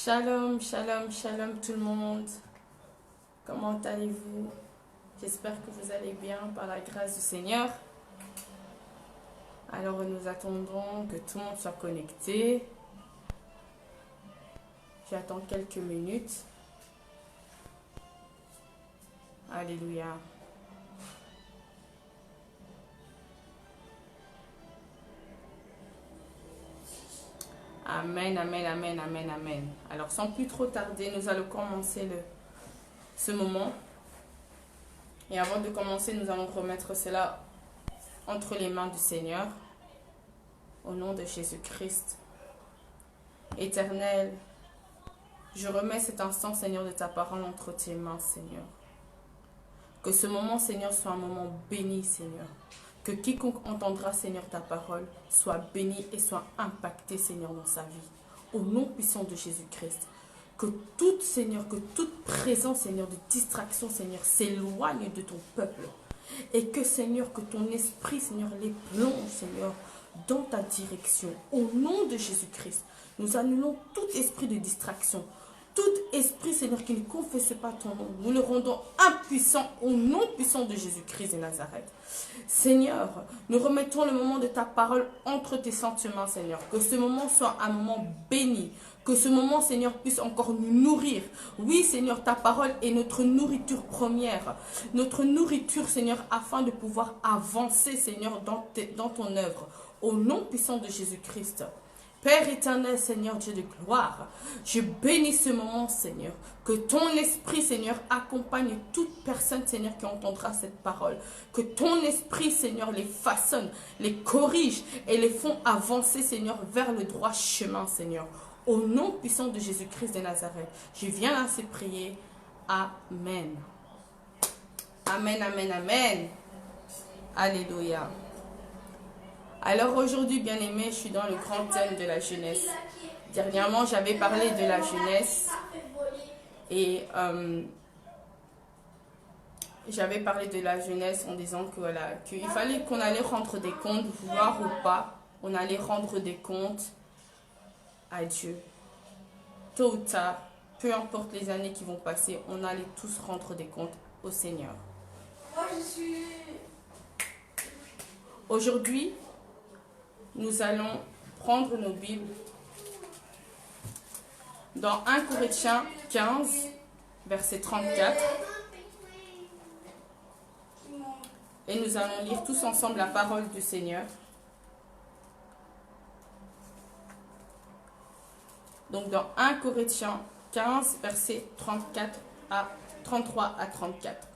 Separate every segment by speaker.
Speaker 1: Shalom, shalom, shalom tout le monde. Comment allez-vous? J'espère que vous allez bien par la grâce du Seigneur. Alors nous attendons que tout le monde soit connecté. J'attends quelques minutes. Alléluia. Amen, amen, amen, amen, amen. Alors sans plus trop tarder, nous allons commencer ce moment. Et avant de commencer, nous allons remettre cela entre les mains du Seigneur. Au nom de Jésus-Christ. Éternel, je remets cet instant, Seigneur, de ta parole entre tes mains, Seigneur. Que ce moment, Seigneur, soit un moment béni, Seigneur. Que quiconque entendra, Seigneur, ta parole soit béni et soit impacté, Seigneur, dans sa vie. Au nom puissant de Jésus-Christ. Que toute, Seigneur, que toute présence, Seigneur, de distraction, Seigneur, s'éloigne de ton peuple. Et que, Seigneur, que ton esprit, Seigneur, les plonge, Seigneur, dans ta direction. Au nom de Jésus-Christ, nous annulons tout esprit de distraction. Tout esprit, Seigneur, qui ne confesse pas ton nom, nous le rendons impuissant au nom puissant de Jésus-Christ de Nazareth. Seigneur, nous remettons le moment de ta parole entre tes saintes mains, Seigneur. Que ce moment soit un moment béni. Que ce moment, Seigneur, puisse encore nous nourrir. Oui, Seigneur, ta parole est notre nourriture première. Notre nourriture, Seigneur, afin de pouvoir avancer, Seigneur, dans ton œuvre. Au nom puissant de Jésus-Christ. Père éternel, Seigneur Dieu de gloire, je bénis ce moment, Seigneur. Que ton esprit, Seigneur, accompagne toute personne, Seigneur, qui entendra cette parole. Que ton esprit, Seigneur, les façonne, les corrige et les font avancer, Seigneur, vers le droit chemin, Seigneur. Au nom puissant de Jésus-Christ de Nazareth, je viens ainsi prier. Amen. Amen, amen, amen. Alléluia. Alors aujourd'hui, bien-aimés, je suis dans le grand thème de la jeunesse. Dernièrement, j'avais parlé de la jeunesse et j'avais parlé de la jeunesse en disant que voilà, qu'il fallait qu'on allait rendre des comptes, voir ou pas, on allait rendre des comptes à Dieu. Tôt ou tard, peu importe les années qui vont passer, on allait tous rendre des comptes au Seigneur. Aujourd'hui, nous allons prendre nos Bibles dans 1 Corinthiens 15, verset 34. Et nous allons lire tous ensemble la parole du Seigneur. Donc dans 1 Corinthiens 15, verset 33 à 34.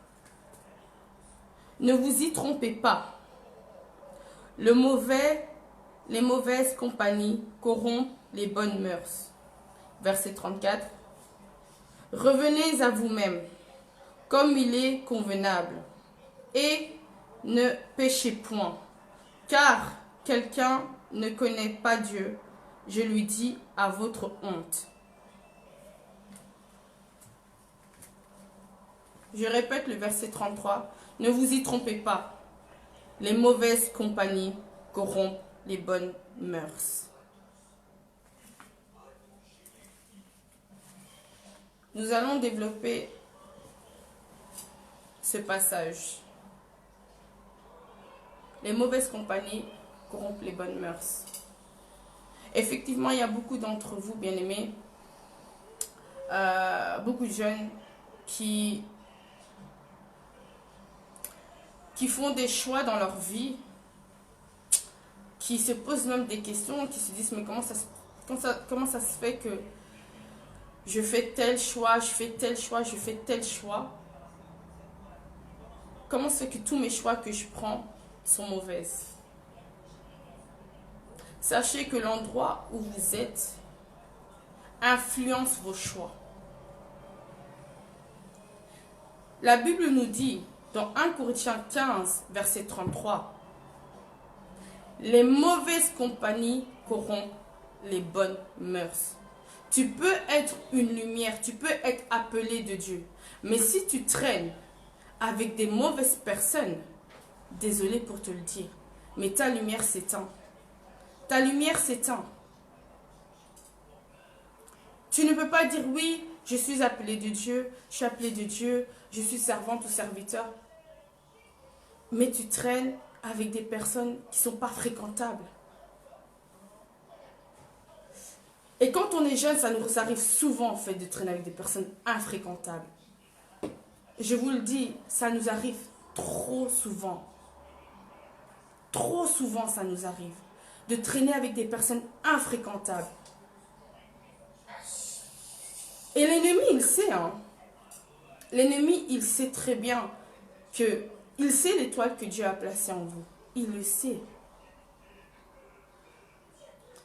Speaker 1: Ne vous y trompez pas. Les mauvaises compagnies corrompent les bonnes mœurs. Verset 34. Revenez à vous-même, comme il est convenable, et ne péchez point. Car quelqu'un ne connaît pas Dieu, je lui dis à votre honte. Je répète le verset 33. Ne vous y trompez pas. Les mauvaises compagnies corrompent les bonnes mœurs. Nous allons développer ce passage. Les mauvaises compagnies corrompent les bonnes mœurs. Effectivement, il y a beaucoup d'entre vous, bien-aimés, beaucoup de jeunes qui font des choix dans leur vie, qui se posent même des questions, qui se disent mais comment ça se fait que je fais tel choix, je fais tel choix, je fais tel choix. Comment ça se fait que tous mes choix que je prends sont mauvaises? Sachez que l'endroit où vous êtes influence vos choix. La Bible nous dit dans 1 Corinthiens 15, verset 33, les mauvaises compagnies corrompent les bonnes mœurs. Tu peux être une lumière, tu peux être appelé de Dieu. Mais si tu traînes avec des mauvaises personnes, désolé pour te le dire, mais ta lumière s'éteint. Ta lumière s'éteint. Tu ne peux pas dire oui, je suis appelé de Dieu, je suis appelé de Dieu, je suis servante ou serviteur. Mais tu traînes avec des personnes qui ne sont pas fréquentables. Et quand on est jeune, ça nous arrive souvent en fait de traîner avec des personnes infréquentables. Je vous le dis, ça nous arrive trop souvent. Trop souvent ça nous arrive de traîner avec des personnes infréquentables. Et l'ennemi, il sait, hein. L'ennemi, il sait très bien que, il sait l'étoile que Dieu a placée en vous. Il le sait.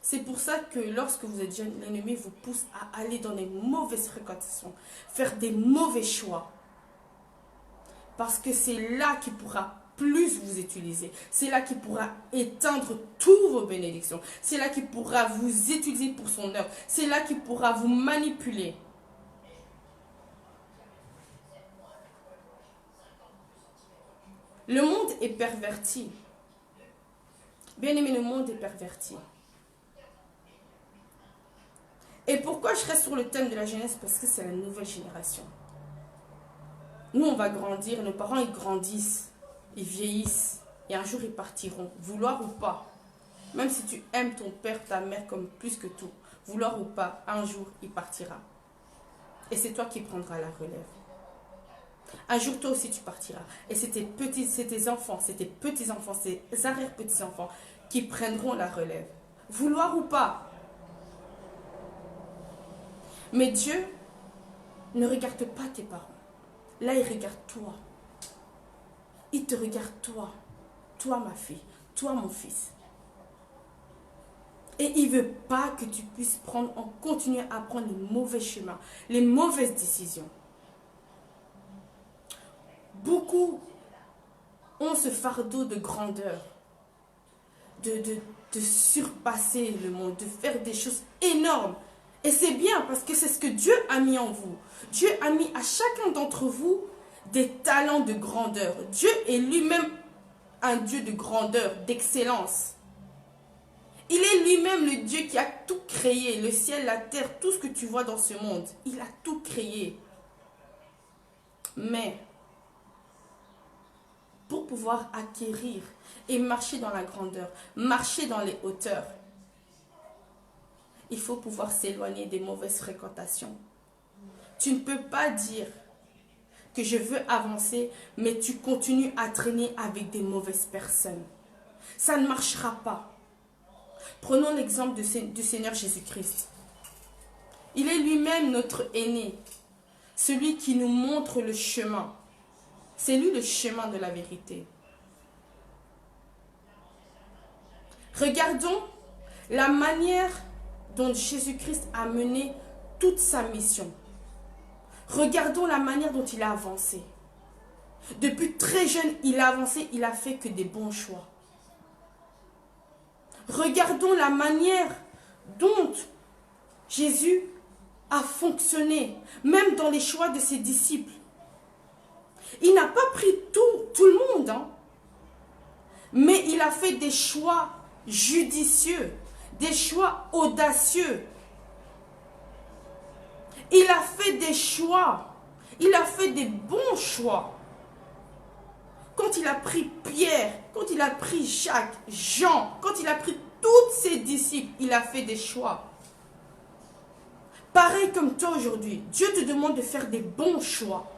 Speaker 1: C'est pour ça que lorsque vous êtes jeune, l'ennemi vous pousse à aller dans les mauvaises fréquentations, faire des mauvais choix. Parce que c'est là qu'il pourra plus vous utiliser. C'est là qu'il pourra éteindre toutes vos bénédictions. C'est là qu'il pourra vous utiliser pour son œuvre. C'est là qu'il pourra vous manipuler. Le monde est perverti. Bien aimé, le monde est perverti. Et pourquoi je reste sur le thème de la jeunesse? Parce que c'est la nouvelle génération. Nous, on va grandir, nos parents, ils grandissent, ils vieillissent, et un jour, ils partiront, vouloir ou pas. Même si tu aimes ton père, ta mère comme plus que tout, vouloir ou pas, un jour, il partira. Et c'est toi qui prendras la relève. Un jour, toi aussi, tu partiras. Et c'est tes enfants, c'est tes petits-enfants, c'est tes arrière-petits-enfants qui prendront la relève. Vouloir ou pas. Mais Dieu ne regarde pas tes parents. Là, il regarde toi. Il te regarde toi. Toi, ma fille. Toi, mon fils. Et il ne veut pas que tu puisses continuer à prendre les mauvais chemins, les mauvaises décisions. Beaucoup ont ce fardeau de grandeur, de surpasser le monde, de faire des choses énormes. Et c'est bien parce que c'est ce que Dieu a mis en vous. Dieu a mis à chacun d'entre vous des talents de grandeur. Dieu est lui-même un Dieu de grandeur, d'excellence. Il est lui-même le Dieu qui a tout créé, le ciel, la terre, tout ce que tu vois dans ce monde. Il a tout créé. Mais pour pouvoir acquérir et marcher dans la grandeur, marcher dans les hauteurs, il faut pouvoir s'éloigner des mauvaises fréquentations. Tu ne peux pas dire que je veux avancer, mais tu continues à traîner avec des mauvaises personnes. Ça ne marchera pas. Prenons l'exemple du Seigneur Jésus-Christ. Il est lui-même notre aîné, celui qui nous montre le chemin. C'est lui le chemin de la vérité. Regardons la manière dont Jésus-Christ a mené toute sa mission. Regardons la manière dont il a avancé. Depuis très jeune, il a avancé, il a fait que des bons choix. Regardons la manière dont Jésus a fonctionné, même dans les choix de ses disciples. Il n'a pas pris tout le monde, hein, mais il a fait des choix judicieux, des choix audacieux. Il a fait des choix, il a fait des bons choix. Quand il a pris Pierre, quand il a pris Jacques, Jean, quand il a pris tous ses disciples, il a fait des choix. Pareil comme toi aujourd'hui, Dieu te demande de faire des bons choix.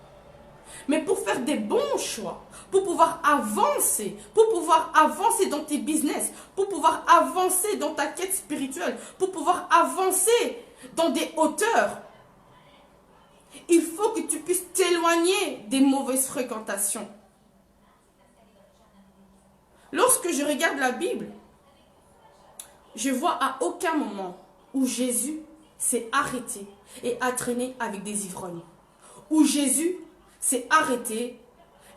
Speaker 1: Mais pour faire des bons choix, pour pouvoir avancer dans tes business, pour pouvoir avancer dans ta quête spirituelle, pour pouvoir avancer dans des hauteurs, il faut que tu puisses t'éloigner des mauvaises fréquentations. Lorsque je regarde la Bible, je vois à aucun moment où Jésus s'est arrêté et a traîné avec des ivrognes. Où Jésus s'est arrêté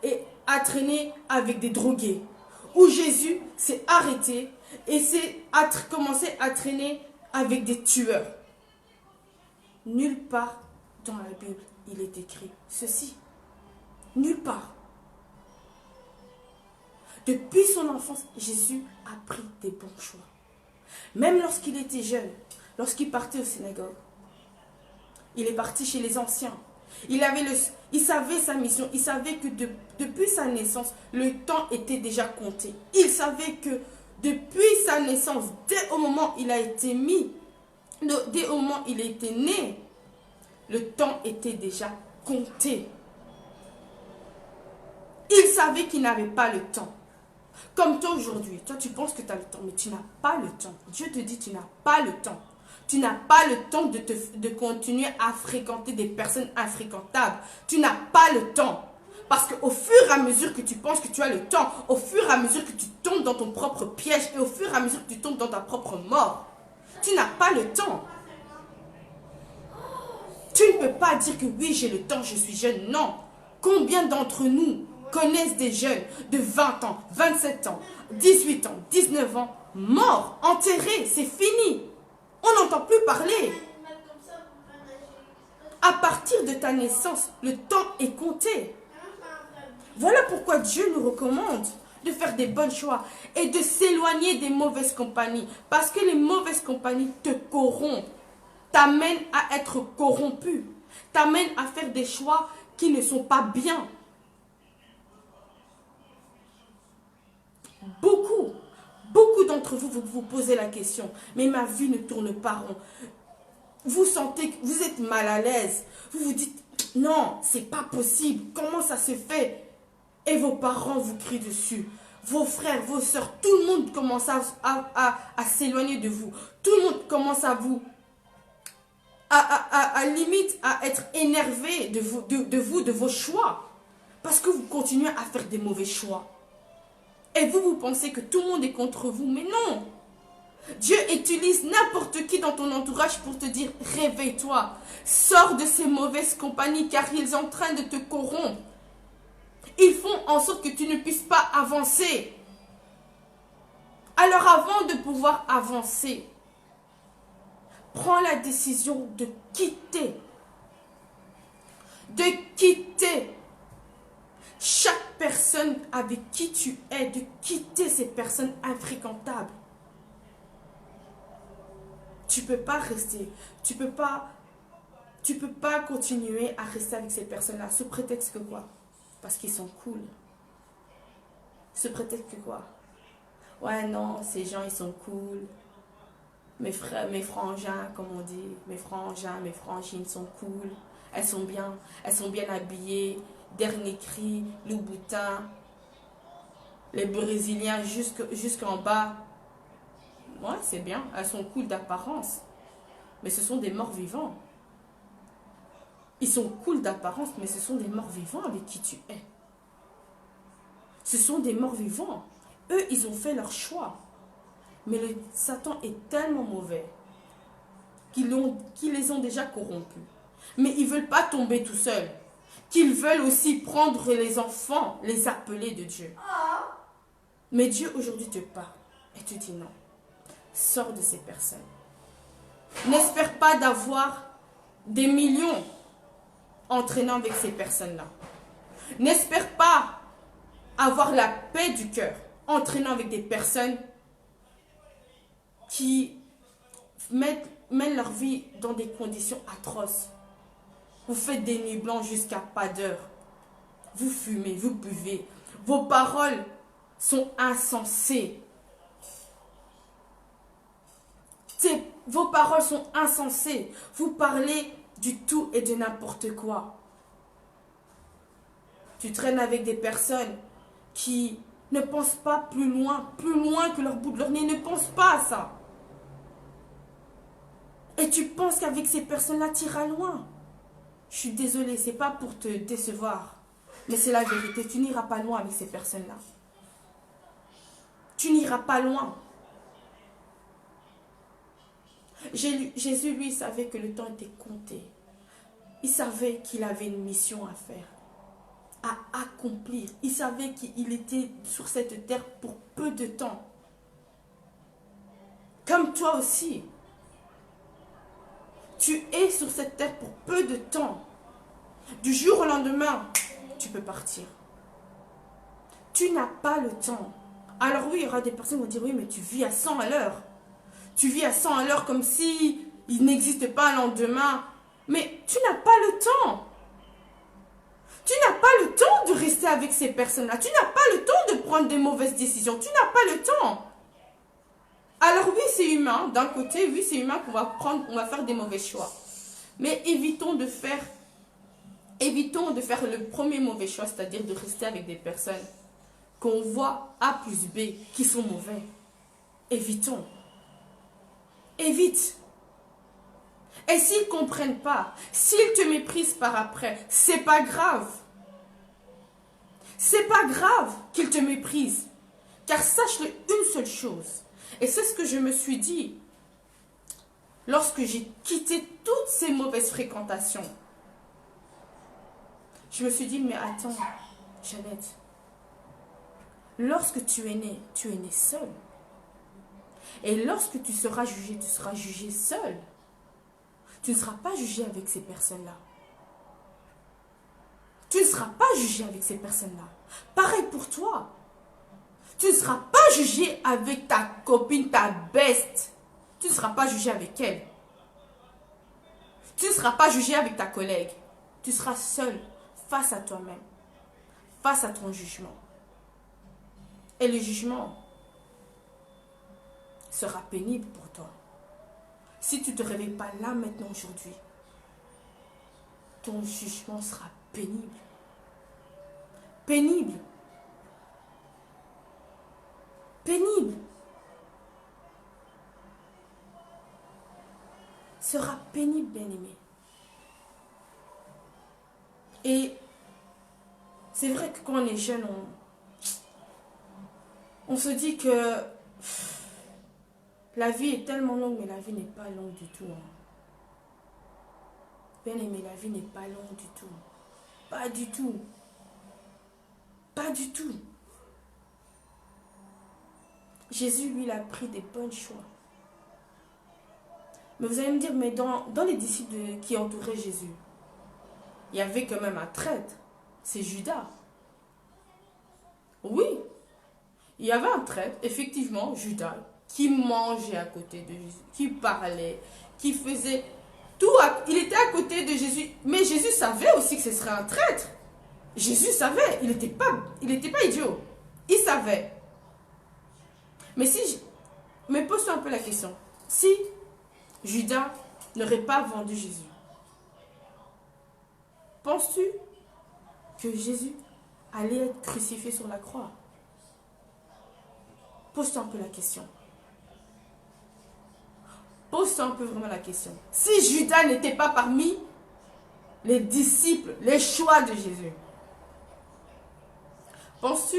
Speaker 1: et a traîné avec des drogués. Où Jésus s'est arrêté et commencé à traîner avec des tueurs. Nulle part dans la Bible, il est écrit ceci. Nulle part. Depuis son enfance, Jésus a pris des bons choix. Même lorsqu'il était jeune, lorsqu'il partait aux synagogues, Il est parti chez les anciens. Il savait sa mission. Il savait que depuis sa naissance, le temps était déjà compté. Il savait que depuis sa naissance, dès au moment où il a été dès au moment où il était né, le temps était déjà compté. Il savait qu'il n'avait pas le temps. Comme toi aujourd'hui, toi tu penses que tu as le temps, mais tu n'as pas le temps. Dieu te dit tu n'as pas le temps. Tu n'as pas le temps de continuer à fréquenter des personnes infréquentables. Tu n'as pas le temps. Parce qu'au fur et à mesure que tu penses que tu as le temps, au fur et à mesure que tu tombes dans ton propre piège et au fur et à mesure que tu tombes dans ta propre mort, tu n'as pas le temps. Tu ne peux pas dire que oui, j'ai le temps, je suis jeune. Non. Combien d'entre nous connaissent des jeunes de 20 ans, 27 ans, 18 ans, 19 ans, morts, enterrés, c'est fini. On n'entend plus parler. À partir de ta naissance, le temps est compté. Voilà pourquoi Dieu nous recommande de faire des bons choix et de s'éloigner des mauvaises compagnies. Parce que les mauvaises compagnies te corrompent, t'amènent à être corrompu, t'amènent à faire des choix qui ne sont pas bien. Beaucoup d'entre vous vous posez la question, mais ma vie ne tourne pas rond. Vous sentez que vous êtes mal à l'aise. Vous vous dites, non, c'est pas possible. Comment ça se fait? Et vos parents vous crient dessus. Vos frères, vos soeurs, tout le monde commence à s'éloigner de vous. Tout le monde commence à vous, limite, à être énervé de vos choix. Parce que vous continuez à faire des mauvais choix. Et vous pensez que tout le monde est contre vous, mais non. Dieu utilise n'importe qui dans ton entourage pour te dire, réveille-toi, sors de ces mauvaises compagnies car ils sont en train de te corrompre. Ils font en sorte que tu ne puisses pas avancer. Alors avant de pouvoir avancer, prends la décision de quitter chaque personne avec qui tu es, de quitter ces personnes infréquentables. Tu peux pas rester, tu peux pas continuer à rester avec ces personnes-là, sous prétexte que quoi? Parce qu'ils sont cool. Sous prétexte que quoi? Ouais, non, ces gens, ils sont cool. Mes frères, mes frangins, comme on dit, mes frangins, mes frangines sont cool. Elles sont bien habillées, dernier cri, Louboutin, les Brésiliens jusqu'en bas. Ouais, c'est bien, elles sont cool d'apparence. Mais ce sont des morts vivants. Ils sont cool d'apparence, mais ce sont des morts vivants avec qui tu es. Ce sont des morts vivants. Eux, ils ont fait leur choix. Mais le Satan est tellement mauvais qu'ils les ont déjà corrompus. Mais ils ne veulent pas tomber tout seuls. Qu'ils veulent aussi prendre les enfants, les appeler de Dieu. Mais Dieu aujourd'hui te parle et te dit non. Sors de ces personnes. N'espère pas d'avoir des millions entraînant avec ces personnes-là. N'espère pas avoir la paix du cœur entraînant avec des personnes qui mènent leur vie dans des conditions atroces. Vous faites des nuits blanches jusqu'à pas d'heure. Vous fumez, vous buvez. Vos paroles sont insensées. Vos paroles sont insensées. Vous parlez du tout et de n'importe quoi. Tu traînes avec des personnes qui ne pensent pas plus loin que leur bout de leur nez, ne pensent pas à ça. Et tu penses qu'avec ces personnes-là, tu iras loin. Je suis désolée, c'est pas pour te décevoir, mais c'est la vérité. Tu n'iras pas loin avec ces personnes-là. Tu n'iras pas loin. Jésus, lui, savait que le temps était compté. Il savait qu'il avait une mission à faire, à accomplir. Il savait qu'il était sur cette terre pour peu de temps. Comme toi aussi. Tu es sur cette terre pour peu de temps. Du jour au lendemain, tu peux partir. Tu n'as pas le temps. Alors oui, il y aura des personnes qui vont dire, oui, mais tu vis à 100 à l'heure. Tu vis à 100 à l'heure comme si il n'existe pas un lendemain. Mais tu n'as pas le temps. Tu n'as pas le temps de rester avec ces personnes-là. Tu n'as pas le temps de prendre des mauvaises décisions. Tu n'as pas le temps. Alors oui, c'est humain. D'un côté, oui, c'est humain qu'on va prendre, on va faire des mauvais choix. Mais évitons de faire le premier mauvais choix, c'est-à-dire de rester avec des personnes qu'on voit A plus B qui sont mauvais. Évitons. Évite. Et s'ils ne comprennent pas, s'ils te méprisent par après, c'est pas grave. C'est pas grave qu'ils te méprisent. Car sache-le une seule chose. Et c'est ce que je me suis dit lorsque j'ai quitté toutes ces mauvaises fréquentations. Je me suis dit, mais attends, Jeannette, lorsque tu es née seule. Et lorsque tu seras jugée seule. Tu ne seras pas jugé avec ces personnes-là. Tu ne seras pas jugé avec ces personnes-là. Pareil pour toi. Tu ne seras pas jugé avec ta copine, ta best. Tu ne seras pas jugé avec elle. Tu ne seras pas jugé avec ta collègue. Tu seras seul face à toi-même. Face à ton jugement. Et le jugement sera pénible pour toi. Si tu ne te réveilles pas là maintenant aujourd'hui, ton jugement sera pénible. Pénible. Pénible. Sera pénible, bien-aimé. Et c'est vrai que quand on est jeune, on se dit que la vie est tellement longue, mais la vie n'est pas longue du tout. Bien aimé, la vie n'est pas longue du tout. Pas du tout. Pas du tout. Jésus, lui, il a pris des bons choix. Mais vous allez me dire, mais dans les disciples qui entouraient Jésus, il y avait quand même un traître. C'est Judas. Oui. Il y avait un traître, effectivement, Judas, qui mangeait à côté de Jésus, qui parlait, qui faisait tout. Il était à côté de Jésus. Mais Jésus savait aussi que ce serait un traître. Jésus savait. Il n'était pas idiot. Il savait. Mais pose-toi un peu la question. Si Judas n'aurait pas vendu Jésus, penses-tu que Jésus allait être crucifié sur la croix? Pose-toi un peu la question. Pose-toi un peu vraiment la question. Si Judas n'était pas parmi les disciples, les choix de Jésus, penses-tu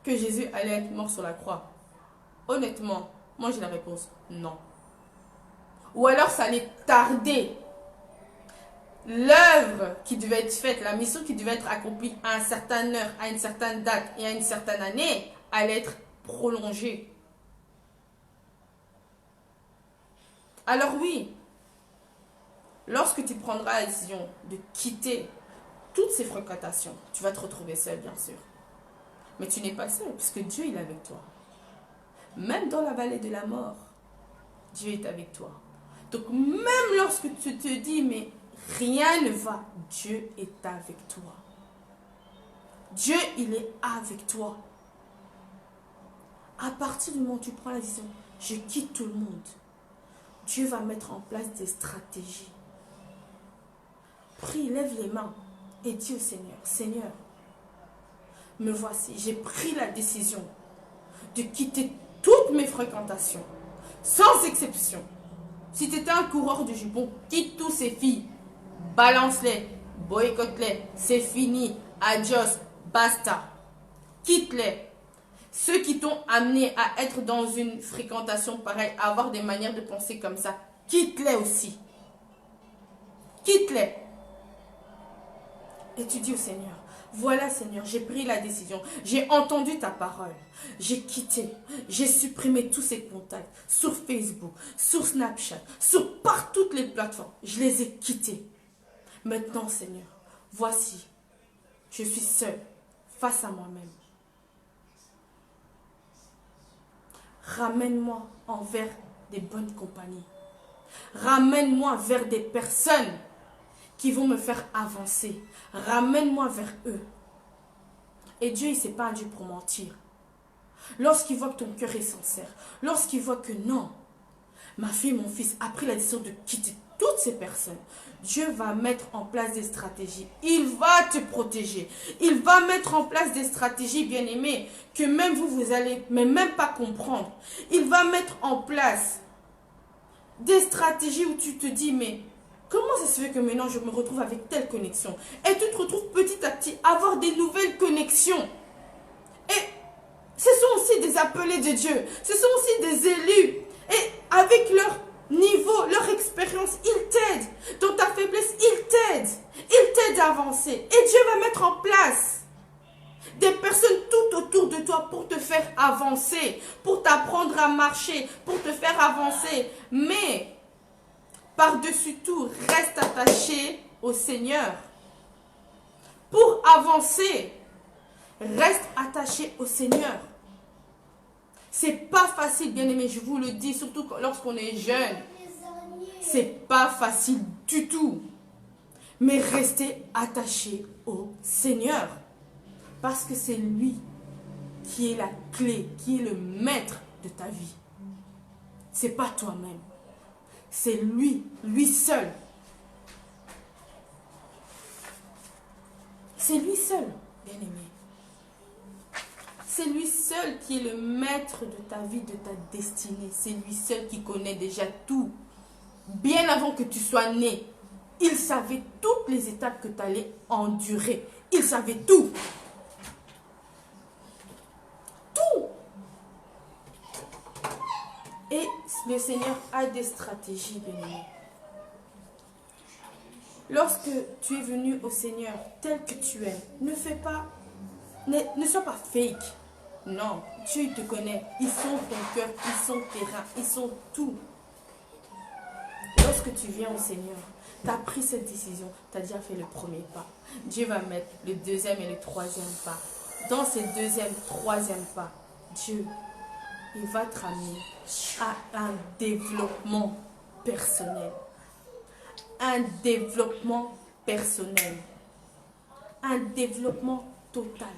Speaker 1: que Jésus allait être mort sur la croix? Honnêtement, moi j'ai la réponse, non. Ou alors ça allait tarder. L'œuvre qui devait être faite, la mission qui devait être accomplie à une certaine heure, à une certaine date et à une certaine année, allait être prolongée. Alors oui, lorsque tu prendras la décision de quitter toutes ces fréquentations, tu vas te retrouver seul, bien sûr. Mais tu n'es pas seul, puisque Dieu est avec toi. Même dans la vallée de la mort, Dieu est avec toi. Donc même lorsque tu te dis, mais rien ne va, Dieu est avec toi. Dieu, il est avec toi. À partir du moment où tu prends la décision, je quitte tout le monde, Dieu va mettre en place des stratégies. Prie, lève les mains et dis au Seigneur, Seigneur, me voici, j'ai pris la décision de quitter toutes mes fréquentations, sans exception. Si tu étais un coureur de jupons, quitte tous ces filles, balance-les, boycotte-les, c'est fini, adios, basta. Quitte-les. Ceux qui t'ont amené à être dans une fréquentation pareille, à avoir des manières de penser comme ça, quitte-les aussi. Quitte-les. Et tu dis au Seigneur, voilà Seigneur, j'ai pris la décision, j'ai entendu ta parole, j'ai quitté, j'ai supprimé tous ces contacts sur Facebook, sur Snapchat, par toutes les plateformes, je les ai quittés. Maintenant Seigneur, voici, je suis seule face à moi-même. Ramène-moi envers des bonnes compagnies. Ramène-moi vers des personnes qui vont me faire avancer. Ramène-moi vers eux. Et Dieu, il ne s'est pas un Dieu pour mentir. Lorsqu'il voit que ton cœur est sincère, lorsqu'il voit que non, ma fille, mon fils a pris la décision de quitter toutes ces personnes, Dieu va mettre en place des stratégies. Il va te protéger. Il va mettre en place des stratégies, bien-aimés, que même vous allez même pas comprendre. Il va mettre en place des stratégies où tu te dis, mais comment ça se fait que maintenant je me retrouve avec telle connexion? Et tu te retrouves petit à petit à avoir des nouvelles connexions. Et ce sont aussi des appelés de Dieu. Ce sont aussi des élus. Et avec leur niveau, leur expérience, ils t'aident. Dans ta faiblesse, ils t'aident. Ils t'aident à avancer. Et Dieu va mettre en place des personnes tout autour de toi pour te faire avancer, pour t'apprendre à marcher, pour te faire avancer. Mais, par-dessus tout, reste attaché au Seigneur. Pour avancer, reste attaché au Seigneur. C'est pas facile, bien aimé, je vous le dis, surtout lorsqu'on est jeune. C'est pas facile du tout. Mais restez attaché au Seigneur. Parce que c'est lui qui est la clé, qui est le maître de ta vie. C'est pas toi-même. C'est lui, lui seul. C'est lui seul, bien aimé. C'est lui seul qui est le maître de ta vie, de ta destinée. C'est lui seul qui connaît déjà tout. Bien avant que tu sois né, il savait toutes les étapes que tu allais endurer. Il savait tout. Tout. Et le Seigneur a des stratégies, bien-aimé. Lorsque tu es venu au Seigneur tel que tu es, ne sois pas fake. Non, Dieu il te connaît. Ils sont ton cœur, ils sont tes reins, ils sont tout. Lorsque tu viens au Seigneur, tu as pris cette décision, tu as déjà fait le premier pas. Dieu va mettre le deuxième et le troisième pas. Dans ces deuxième, troisième pas, Dieu, il va te ramener à un développement personnel. Un développement personnel. Un développement total.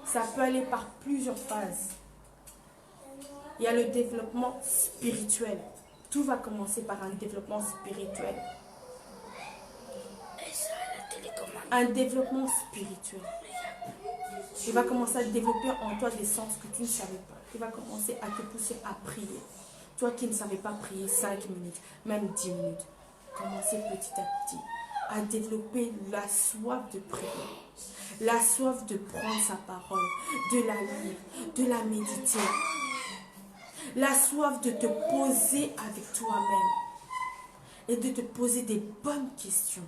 Speaker 1: Ça peut aller par plusieurs phases. Il y a le développement spirituel. Tout va commencer par un développement spirituel. Un développement spirituel. Il va commencer à développer en toi des sens que tu ne savais pas. Il va commencer à te pousser à prier. Toi qui ne savais pas prier 5 minutes, même 10 minutes. Commencez petit à petit à développer la soif de prier. La soif de prendre sa parole, de la lire, de la méditer. La soif de te poser avec toi-même et de te poser des bonnes questions.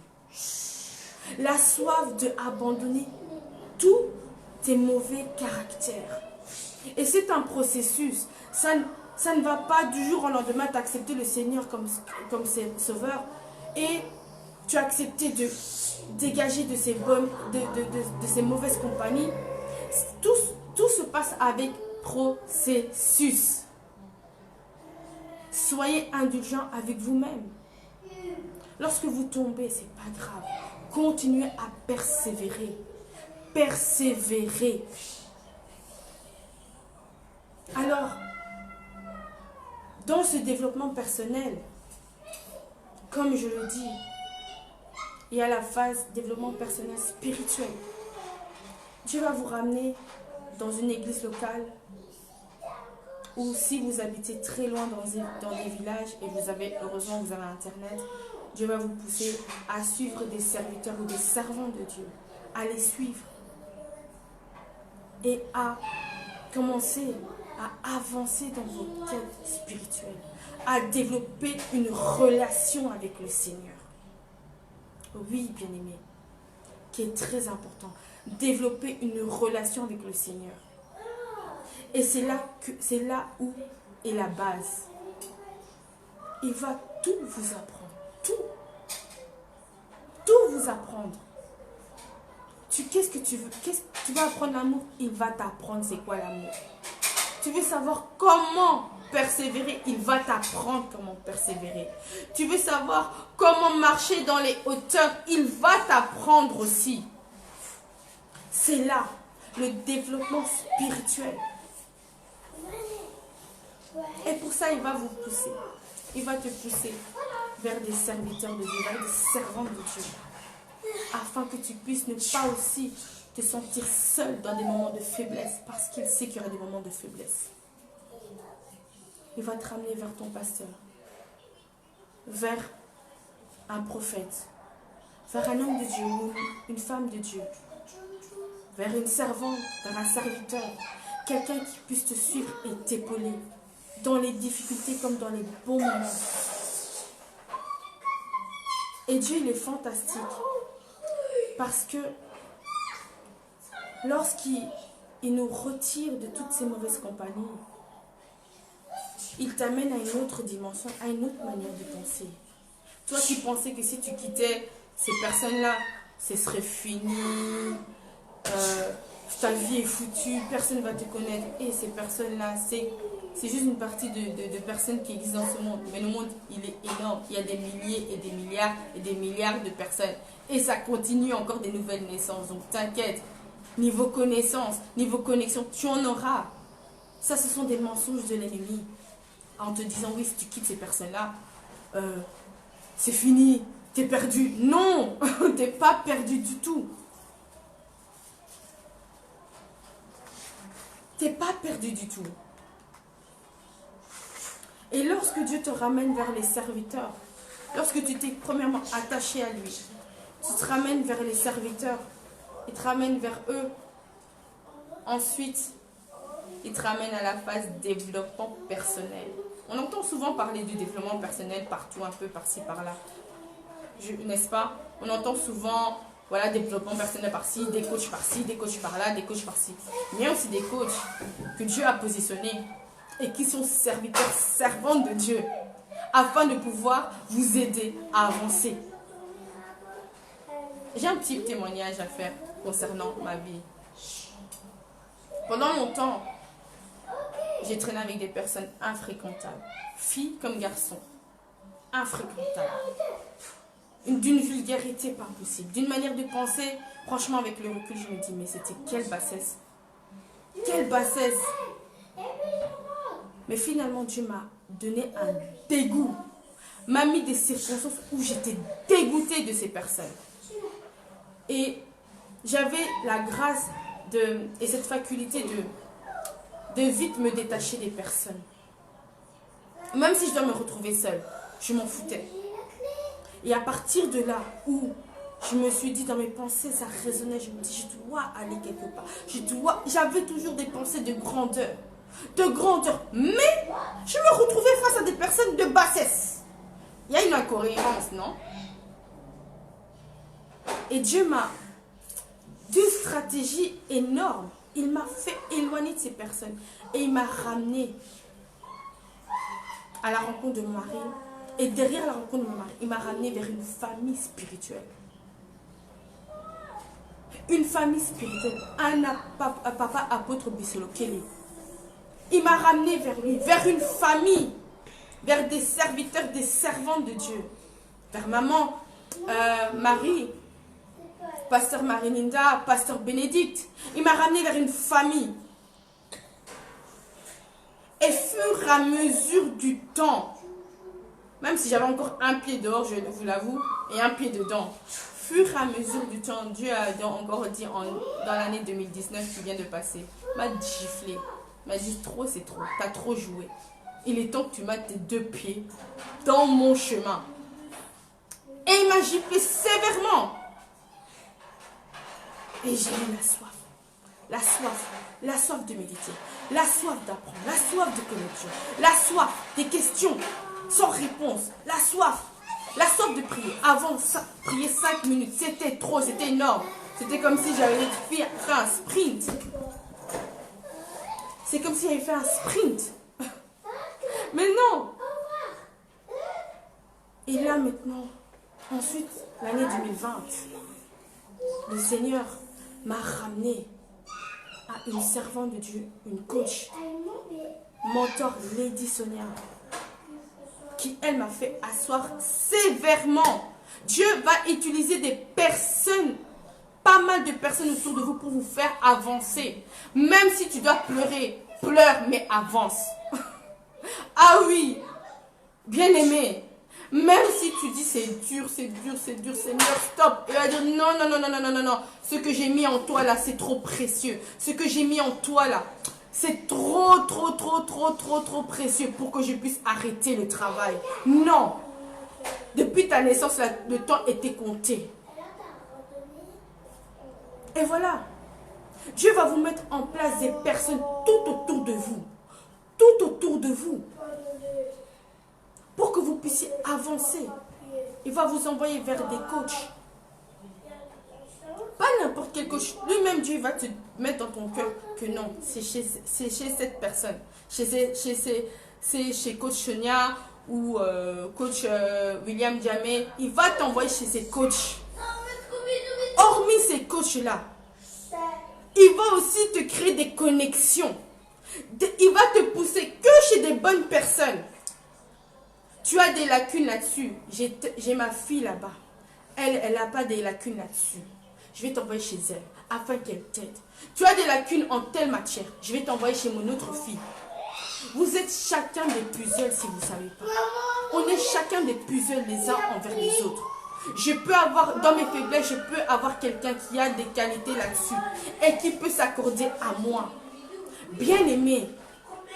Speaker 1: La soif d'abandonner tous tes mauvais caractères. Et c'est un processus. Ça ne va pas du jour au lendemain t'accepter le Seigneur comme sauveur et tu as accepté de dégager de ces mauvaises compagnies. Tout se passe avec processus. Soyez indulgents avec vous-même. Lorsque vous tombez, c'est pas grave. Continuez à persévérer. Persévérer. Alors, dans ce développement personnel, comme je le dis, il y a la phase développement personnel spirituel. Dieu va vous ramener dans une église locale ou si vous habitez très loin dans des villages et heureusement vous avez Internet, Dieu va vous pousser à suivre des serviteurs ou des servants de Dieu, à les suivre et à commencer à avancer dans vos quêtes spirituelles, à développer une relation avec le Seigneur. Oui, bien-aimé, qui est très important. Développer une relation avec le Seigneur. Et c'est là où est la base. Il va tout vous apprendre. Tout vous apprendre. Qu'est-ce que tu veux? Tu vas apprendre l'amour? Il va t'apprendre c'est quoi l'amour. Tu veux savoir comment persévérer, il va t'apprendre comment persévérer. Tu veux savoir comment marcher dans les hauteurs, il va t'apprendre aussi. C'est là le développement spirituel. Et pour ça, il va vous pousser. Il va te pousser vers des serviteurs de Dieu, vers des servants de Dieu. Afin que tu puisses ne pas aussi te sentir seul dans des moments de faiblesse. Parce qu'il sait qu'il y aura des moments de faiblesse. Il va te ramener vers ton pasteur. Vers un prophète. Vers un homme de Dieu ou une femme de Dieu. Vers une servante, vers un serviteur. Quelqu'un qui puisse te suivre et t'épauler. Dans les difficultés comme dans les bons moments. Et Dieu, il est fantastique. Parce que lorsqu'il nous retire de toutes ces mauvaises compagnies, il t'amène à une autre dimension, à une autre manière de penser. Toi qui pensais que si tu quittais ces personnes-là, ce serait fini, ta vie est foutue, personne ne va te connaître. Et ces personnes-là, c'est juste une partie de personnes qui existent dans ce monde. Mais le monde, il est énorme. Il y a des milliers et des milliards de personnes. Et ça continue encore des nouvelles naissances. Donc t'inquiète, niveau connaissance, niveau connexion, tu en auras. Ça, ce sont des mensonges de l'ennemi. En te disant, oui, si tu quittes ces personnes-là, c'est fini, t'es perdu. Non, t'es pas perdu du tout. T'es pas perdu du tout. Et lorsque Dieu te ramène vers les serviteurs, lorsque tu t'es premièrement attaché à lui, tu te ramènes vers les serviteurs, il te ramène vers eux. Ensuite, il te ramène à la phase développement personnel. On entend souvent parler du développement personnel partout, un peu par-ci, par-là. N'est-ce pas? On entend souvent, voilà, développement personnel par-ci, des coachs par-ci, des coachs par-là, des coachs par-ci. Mais il y a aussi des coachs que Dieu a positionnés et qui sont serviteurs, servantes de Dieu, afin de pouvoir vous aider à avancer. J'ai un petit témoignage à faire concernant ma vie. Pendant longtemps, j'ai traîné avec des personnes infréquentables, filles comme garçons, infréquentables. D'une vulgarité pas possible, d'une manière de penser, franchement avec le recul, je me dis, mais c'était quelle bassesse. Quelle bassesse. Mais finalement, Dieu m'a donné un dégoût, m'a mis des circonstances où j'étais dégoûtée de ces personnes. Et j'avais la grâce et cette faculté de vite me détacher des personnes. Même si je dois me retrouver seule, je m'en foutais. Et à partir de là où je me suis dit dans mes pensées, ça résonnait, je me dis, je dois aller quelque part. J'avais toujours des pensées de grandeur. Mais je me retrouvais face à des personnes de bassesse. Il y a une incohérence, non? Et Dieu m'a, d'une stratégie énorme, il m'a fait éloigner de ces personnes. Et il m'a ramené à la rencontre de mon mari. Et derrière la rencontre de mon mari, il m'a ramené vers une famille spirituelle. Une famille spirituelle. Un papa apôtre Bissolo Kelly. Il m'a ramené vers lui, vers une famille, vers des serviteurs, des servantes de Dieu. Vers maman, Marie, pasteur Marie-Linda, pasteur Bénédicte. Il m'a ramené vers une famille. Et fur et à mesure du temps, même si j'avais encore un pied dehors, je vous l'avoue, et un pied dedans, fur et à mesure du temps, Dieu a encore dit dans l'année 2019 qui vient de passer, m'a giflé, m'a dit trop c'est trop, t'as trop joué. Il est temps que tu mettes tes deux pieds dans mon chemin. Et il m'a giflé sévèrement. Et j'ai eu la soif de méditer, la soif d'apprendre, la soif de connaître Dieu, la soif des questions sans réponse, la soif de prier. Avant ça, prier 5 minutes, c'était trop, c'était énorme. C'était comme si j'avais fait un sprint. C'est comme si j'avais fait un sprint. Mais non. Et là maintenant, ensuite, l'année 2020, le Seigneur m'a ramené à une servante de Dieu, une coach, mentor Lady Sonia, qui elle m'a fait asseoir sévèrement. Dieu va utiliser des personnes, pas mal de personnes autour de vous pour vous faire avancer. Même si tu dois pleurer, pleure mais avance. Ah oui, bien aimé. Même si tu dis c'est dur, Seigneur, stop. Il va dire non, non, non, non, non, non, non, non. Ce que j'ai mis en toi là, c'est trop précieux. Ce que j'ai mis en toi là, c'est trop, trop, trop, trop, trop, trop précieux pour que je puisse arrêter le travail. Non. Depuis ta naissance, là, le temps était compté. Et voilà. Dieu va vous mettre en place des personnes tout autour de vous. Tout autour de vous. Pour que vous puissiez avancer. Il va vous envoyer vers des coachs. Pas n'importe quel coach. Lui-même, Dieu va te mettre dans ton cœur que non, c'est chez cette personne. Chez coach Sonia ou coach William Diamé. Il va t'envoyer chez ces coachs. Hormis ces coachs-là, il va aussi te créer des connexions. Il va te pousser que chez des bonnes personnes. Tu as des lacunes là-dessus. J'ai ma fille là-bas. Elle n'a pas des lacunes là-dessus. Je vais t'envoyer chez elle, afin qu'elle t'aide. Tu as des lacunes en telle matière. Je vais t'envoyer chez mon autre fille. Vous êtes chacun des puzzles si vous ne savez pas. On est chacun des puzzles les uns envers les autres. Je peux avoir, dans mes faiblesses, je peux avoir quelqu'un qui a des qualités là-dessus et qui peut s'accorder à moi. Bien aimé,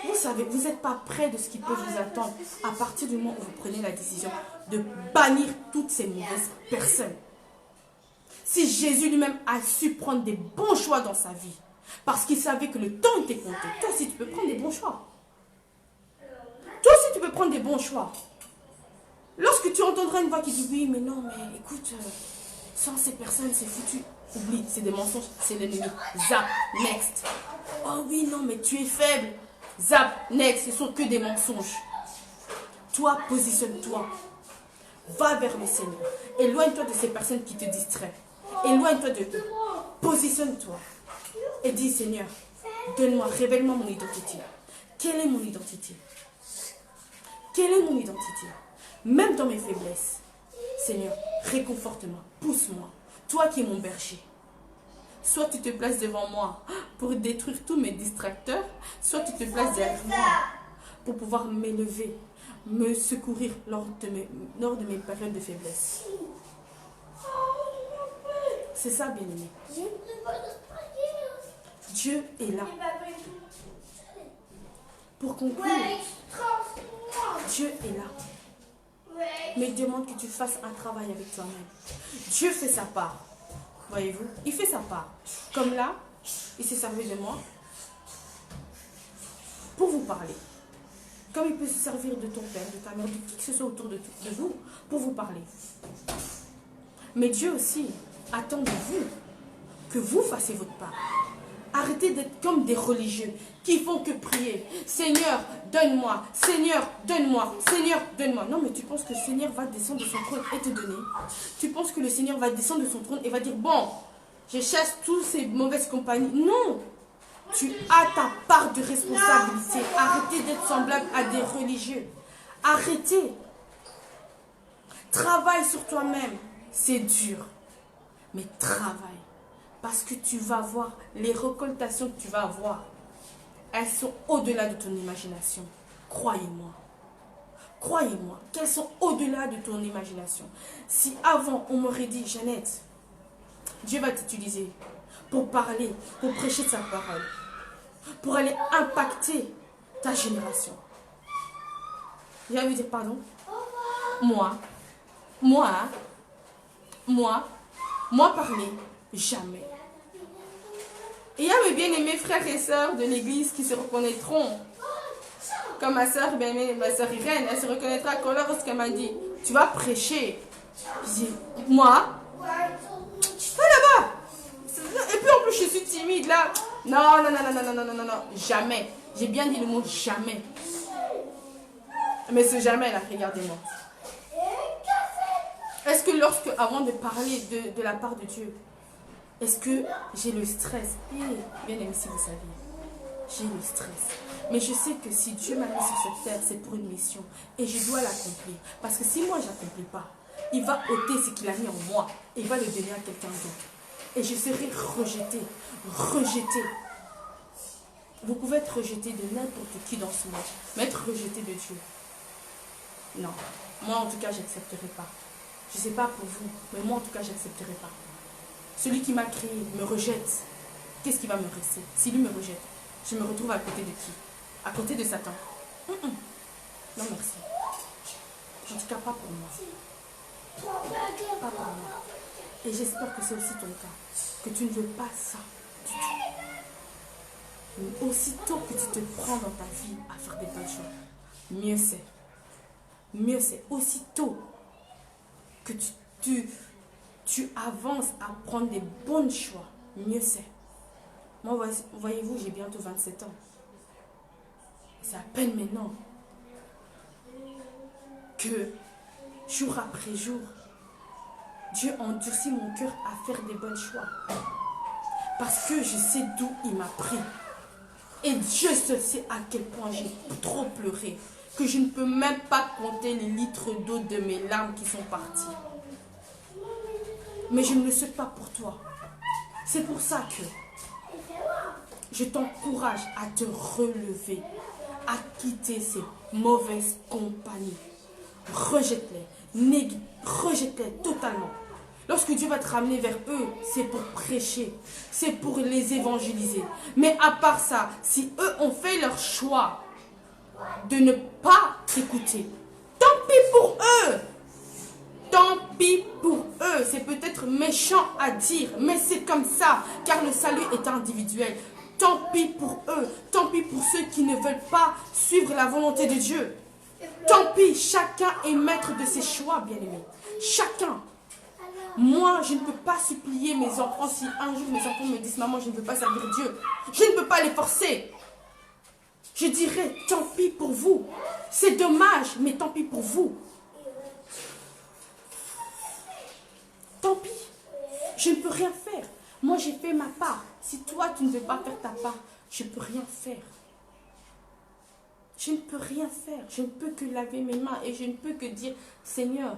Speaker 1: vous savez, vous n'êtes pas près de ce qui peut vous attendre à partir du moment où vous prenez la décision de bannir toutes ces mauvaises personnes. Si Jésus lui-même a su prendre des bons choix dans sa vie, parce qu'il savait que le temps était compté, toi aussi tu peux prendre des bons choix. Toi aussi tu peux prendre des bons choix. Lorsque tu entendras une voix qui dit oui, mais non, mais écoute, sans ces personnes, c'est foutu. Oublie, c'est des mensonges, c'est l'ennemi. Zap, next. Oh oui, non, mais tu es faible. Zap, next, ce sont que des mensonges. Toi, positionne-toi. Va vers le Seigneur. Éloigne-toi de ces personnes qui te distraient. Éloigne-toi de eux. Positionne-toi. Et dis, Seigneur, donne-moi, révèle-moi mon identité. Quelle est mon identité? Quelle est mon identité? Même dans mes faiblesses. Seigneur, réconforte-moi, pousse-moi. Toi qui es mon berger. Soit tu te places devant moi pour détruire tous mes distracteurs, soit tu te places derrière moi pour pouvoir m'élever, me secourir lors de mes périodes de faiblesse. C'est ça, bien-aimé. Dieu est là. Pour conclure, Dieu est là. Mais il demande que tu fasses un travail avec toi-même. Dieu fait sa part. Voyez-vous, il fait sa part. Comme là, il s'est servi de moi pour vous parler. Comme il peut se servir de ton père, de ta mère, de qui que ce soit autour de vous, pour vous parler. Mais Dieu aussi attend de vous que vous fassiez votre part. Arrêtez d'être comme des religieux qui font que prier. Seigneur, donne-moi. Seigneur, donne-moi. Seigneur, donne-moi. Non, mais tu penses que le Seigneur va descendre de son trône et te donner? Tu penses que le Seigneur va descendre de son trône et va dire, bon, je chasse toutes ces mauvaises compagnies. Non. Tu as ta part de responsabilité. Arrêtez d'être semblable à des religieux. Arrêtez. Travaille sur toi-même. C'est dur. Mais travaille. Parce que tu vas voir les récoltations que tu vas avoir. Elles sont au-delà de ton imagination. Croyez-moi. Croyez-moi qu'elles sont au-delà de ton imagination. Si avant on m'aurait dit, Jeannette, Dieu va t'utiliser pour parler, pour prêcher de sa parole, pour aller impacter ta génération. J'ai envie de dire pardon. Moi parler, jamais. Et il y a mes bien-aimés frères et sœurs de l'église qui se reconnaîtront. Comme ma sœur bien-aimée, ma sœur Irène, elle se reconnaîtra lorsqu'elle m'a dit, tu vas prêcher. Je dis, moi, va là-bas. Et puis en plus je suis timide là. Non, jamais. J'ai bien dit le mot jamais. Mais ce jamais là, regardez-moi. Est-ce que avant de parler de la part de Dieu, est-ce que j'ai le stress? Bien aimé, si vous saviez, j'ai le stress. Mais je sais que si Dieu m'a mis sur cette terre, c'est pour une mission. Et je dois l'accomplir. Parce que si moi, je n'accomplis pas, il va ôter ce qu'il a mis en moi. Et il va le donner à quelqu'un d'autre. Et je serai rejeté. Rejeté. Vous pouvez être rejeté de n'importe qui dans ce monde. Mais être rejeté de Dieu. Non. Moi, en tout cas, je n'accepterai pas. Je ne sais pas pour vous. Mais moi, en tout cas, je n'accepterai pas. Celui qui m'a créé me rejette. Qu'est-ce qui va me rester? Si lui me rejette, je me retrouve à côté de qui? À côté de Satan. Non, merci. En tout cas, pas pour moi. Pas pour moi. Et j'espère que c'est aussi ton cas. Que tu ne veux pas ça du tout. Aussitôt que tu te prends dans ta vie à faire des bonnes choses, mieux c'est. Mieux c'est. Aussitôt que tu avances à prendre des bons choix, mieux c'est. Moi, voyez-vous, j'ai bientôt 27 ans. C'est à peine maintenant que, jour après jour, Dieu endurcit mon cœur à faire des bons choix. Parce que je sais d'où il m'a pris. Et Dieu seul sait à quel point j'ai trop pleuré. Que je ne peux même pas compter les litres d'eau de mes larmes qui sont parties. Mais je ne le souhaite pas pour toi. C'est pour ça que je t'encourage à te relever, à quitter ces mauvaises compagnies. Rejette-les, rejette-les totalement. Lorsque Dieu va te ramener vers eux, c'est pour prêcher, c'est pour les évangéliser. Mais à part ça, si eux ont fait leur choix de ne pas t'écouter, tant pis pour eux. Tant pis pour eux. C'est peut-être méchant à dire, mais c'est comme ça, car le salut est individuel. Tant pis pour eux, tant pis pour ceux qui ne veulent pas suivre la volonté de Dieu. Tant pis, chacun est maître de ses choix, bien-aimés. Chacun. Moi, je ne peux pas supplier mes enfants si un jour mes enfants me disent « Maman, je ne veux pas servir Dieu ». Je ne peux pas les forcer. Je dirais « Tant pis pour vous ». C'est dommage, mais tant pis pour vous. Tant pis. Je ne peux rien faire. Moi, j'ai fait ma part. Si toi, tu ne veux pas faire ta part, je ne peux rien faire. Je ne peux rien faire. Je ne peux que laver mes mains et je ne peux que dire, Seigneur,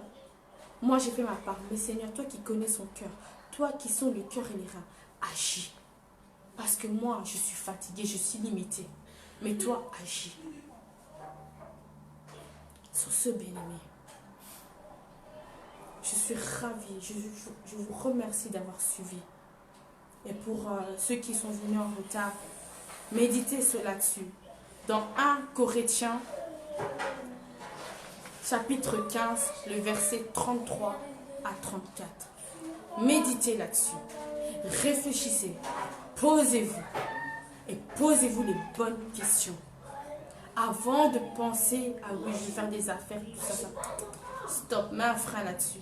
Speaker 1: moi j'ai fait ma part. Mais Seigneur, toi qui connais son cœur, toi qui sens le cœur et les reins, agis. Parce que moi, je suis fatiguée, je suis limitée. Mais toi, agis. Sur ce, bien-aimé, je suis ravie. Je vous remercie d'avoir suivi. Et pour ceux qui sont venus en retard, méditez là-dessus. Dans 1 Corinthiens, chapitre 15, le verset 33 à 34. Méditez là-dessus. Réfléchissez. Posez-vous. Et posez-vous les bonnes questions. Avant de penser, ah oui, je vais faire des affaires, tout ça. Stop, mets un frein là-dessus.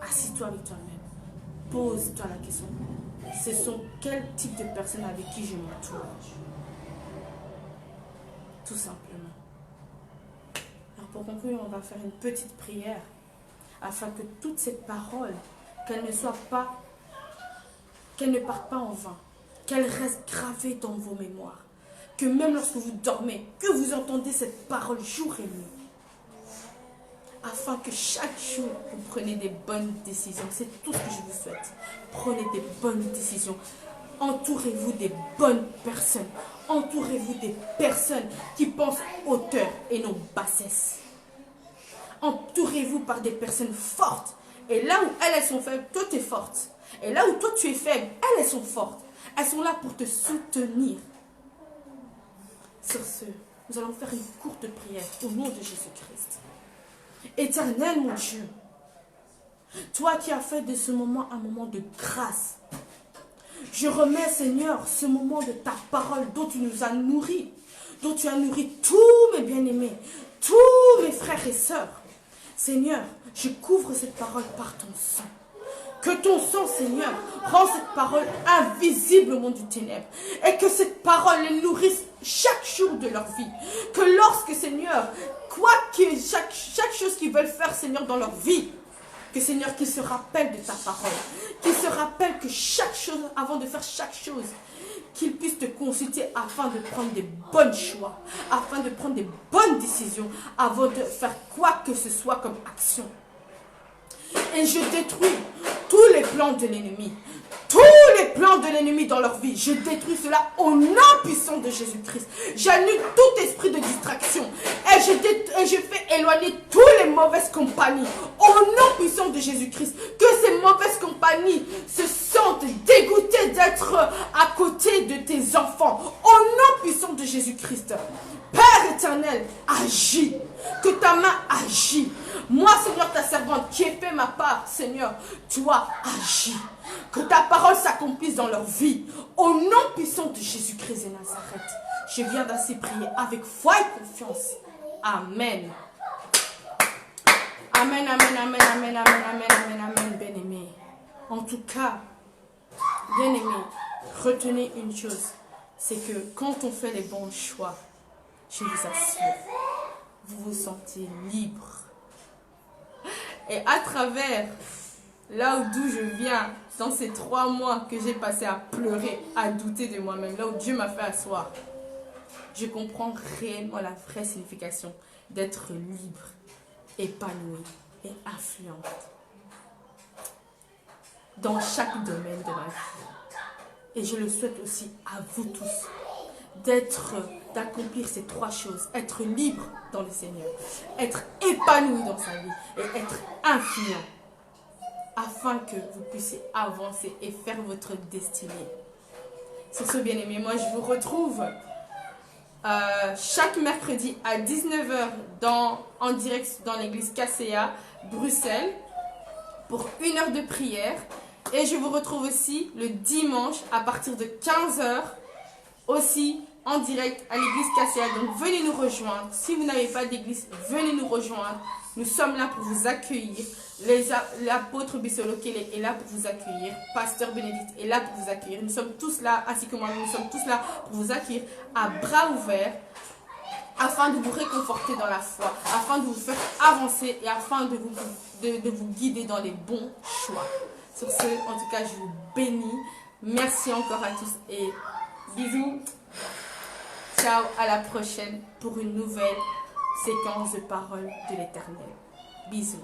Speaker 1: Assis-toi avec toi-même. Pose-toi la question. Ce sont quel type de personnes avec qui je m'entoure? Tout simplement. Alors pour conclure, on va faire une petite prière afin que toutes ces paroles, qu'elles ne partent pas en vain, qu'elles restent gravées dans vos mémoires. Que même lorsque vous dormez, que vous entendez cette parole jour et nuit. Afin que chaque jour, vous preniez des bonnes décisions. C'est tout ce que je vous souhaite. Prenez des bonnes décisions. Entourez-vous des bonnes personnes. Entourez-vous des personnes qui pensent hauteur et non bassesse. Entourez-vous par des personnes fortes. Et là où elles sont faibles, toi tu es forte. Et là où toi tu es faible, elles sont fortes. Elles sont là pour te soutenir. Sur ce, nous allons faire une courte prière au nom de Jésus-Christ. Éternel mon Dieu, toi qui as fait de ce moment un moment de grâce, je remets Seigneur ce moment de ta parole dont tu nous as nourris, dont tu as nourri tous mes bien-aimés, tous mes frères et sœurs. Seigneur, je couvre cette parole par ton sang. Que ton sang, Seigneur, rend cette parole invisible au monde du ténèbre. Et que cette parole les nourrisse chaque jour de leur vie. Que lorsque, Seigneur, quoi que chaque chose qu'ils veulent faire, Seigneur, dans leur vie, Que Seigneur, qu'il se rappelle de ta parole. Qu'il se rappelle que chaque chose, avant de faire chaque chose, qu'il puisse te consulter afin de prendre des bons choix, afin de prendre des bonnes décisions, avant de faire quoi que ce soit comme action. Et je détruis tous les plans de l'ennemi. Tous les plans de l'ennemi dans leur vie, je détruis cela au nom puissant de Jésus-Christ. J'annule tout esprit de distraction et je fais éloigner toutes les mauvaises compagnies au nom puissant de Jésus-Christ. Que ces mauvaises compagnies se sentent dégoûtées d'être à côté de tes enfants au nom puissant de Jésus-Christ. Père éternel, agis, que ta main agit. Moi, Seigneur, ta servante, qui ai fait ma part, Seigneur, toi, agis. Que ta parole s'accomplisse dans leur vie. Au nom puissant de Jésus-Christ de Nazareth, je viens d'ainsi prier avec foi et confiance. Amen. Amen, amen, amen, amen, amen, amen, amen, amen, bien-aimé. En tout cas, bien-aimé, retenez une chose, c'est que quand on fait les bons choix, je vous assure, vous vous sentez libre. Et à travers, là d'où je viens, dans ces 3 mois que j'ai passé à pleurer, à douter de moi-même, là où Dieu m'a fait asseoir, je comprends réellement la vraie signification d'être libre, épanoui et influente dans chaque domaine de ma vie. Et je le souhaite aussi à vous tous, d'accomplir ces 3 choses. Être libre dans le Seigneur, être épanoui dans sa vie et être influent, afin que vous puissiez avancer et faire votre destinée. Sur ce, bien-aimé, moi je vous retrouve chaque mercredi à 19 h en direct dans l'église KCA, Bruxelles, pour 1 heure de prière. Et je vous retrouve aussi le dimanche à partir de 15 h, aussi en direct à l'église KCA. Donc venez nous rejoindre. Si vous n'avez pas d'église, venez nous rejoindre. Nous sommes là pour vous accueillir. L'apôtre Bissolokele est là pour vous accueillir. Pasteur Bénédicte est là pour vous accueillir. Nous sommes tous là, ainsi que moi, nous sommes tous là pour vous accueillir à bras ouverts, afin de vous réconforter dans la foi, afin de vous faire avancer et afin de vous guider dans les bons choix. Sur ce, en tout cas, je vous bénis. Merci encore à tous et bisous. Ciao, à la prochaine pour une nouvelle séquence de paroles de l'Éternel. Bisous.